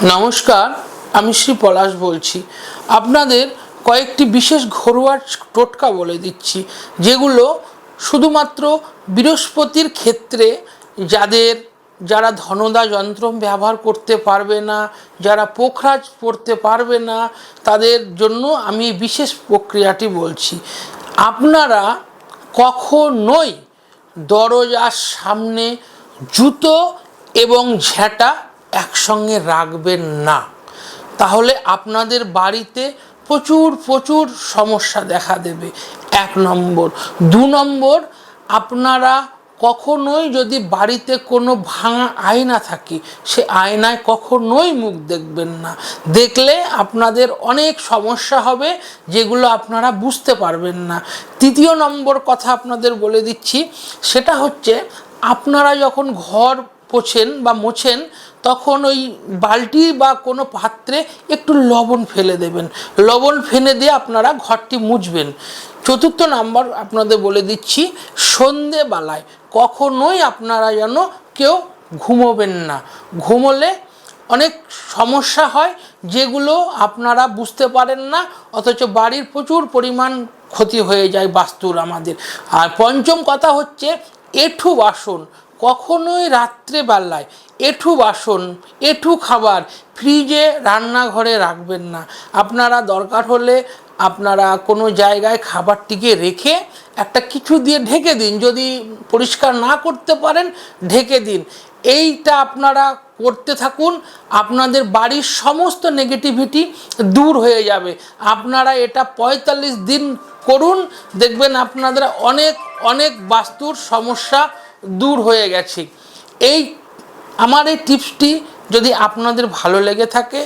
নমস্কার, আমি শ্রী পলাশ বলছি। আপনাদের কয়েকটি বিশেষ ঘরোয়া টোটকা বলে দিচ্ছি, যেগুলো শুধুমাত্র বৃহস্পতির ক্ষেত্রে যারা ধনদা যন্ত্র ব্যবহার করতে পারবে না, যারা পোখরাজ পড়তে পারবে না, তাদের জন্য আমি বিশেষ প্রক্রিয়াটি বলছি। আপনারা কখনোই দরজার সামনে জুতো এবং ঝেঁটা একসঙ্গে রাখবেন না, তাহলে আপনাদের বাড়িতে প্রচুর সমস্যা দেখা দেবে। 1 নম্বর। 2 নম্বর, আপনারা কখনোই যদি বাড়িতে কোনো ভাঙা আয়না থাকে, সে আয়নায় কখনোই মুখ দেখবেন না। দেখলে আপনাদের অনেক সমস্যা হবে, যেগুলো আপনারা বুঝতে পারবেন না। 3 নম্বর কথা আপনাদের বলে দিচ্ছি, সেটা হচ্ছে আপনারা যখন ঘর পোছেন বা মোছেন, তখন ওই বালতি বা কোনো পাত্রে একটু লবণ ফেলে দেবেন। লবণ ফেলে দিয়ে আপনারা ঘরটি মুছবেন। 4 নম্বর আপনাদের বলে দিচ্ছি, সন্ধেবেলায় কখনোই আপনারা যেন কেউ ঘুমোবেন না। ঘুমোলে অনেক সমস্যা হয়, যেগুলো আপনারা বুঝতে পারেন না, অথচ বাড়ির প্রচুর পরিমাণ ক্ষতি হয়ে যায় বাস্তুর আমাদের। আর 5ম কথা হচ্ছে, এঁঠো বাসন কখনোই রাত্রেবেলায় এঁঠো বাসন, এঁঠো খাবার ফ্রিজে রান্নাঘরে রাখবেন না। আপনারা দরকার হলে আপনারা কোনো জায়গায় খাবারটিকে রেখে একটা কিছু দিয়ে ঢেকে দিন। যদি পরিষ্কার না করতে পারেন, ঢেকে দিন। এইটা আপনারা করতে থাকুন, আপনাদের বাড়ির সমস্ত নেগেটিভিটি দূর হয়ে যাবে। আপনারা এটা 45 দিন করুন, দেখবেন আপনাদের অনেক বাস্তুর সমস্যা দূর হয়ে গেছে। আমার এই টিপসটি যদি আপনাদের ভালো লেগে থাকে,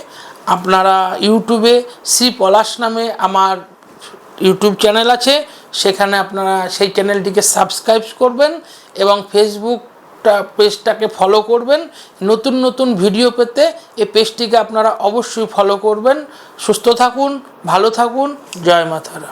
আপনারা ইউটিউবে শ্রী পলাশ নামে আমার ইউটিউব চ্যানেল আছে, সেখানে আপনারা সেই চ্যানেলটিকে সাবস্ক্রাইব করবেন এবং ফেসবুক পেজটাকে ফলো করবেন। নতুন ভিডিও পেতে এই পেজটিকে আপনারা অবশ্যই ফলো করবেন। সুস্থ থাকুন, ভালো থাকুন। জয় মা তারা।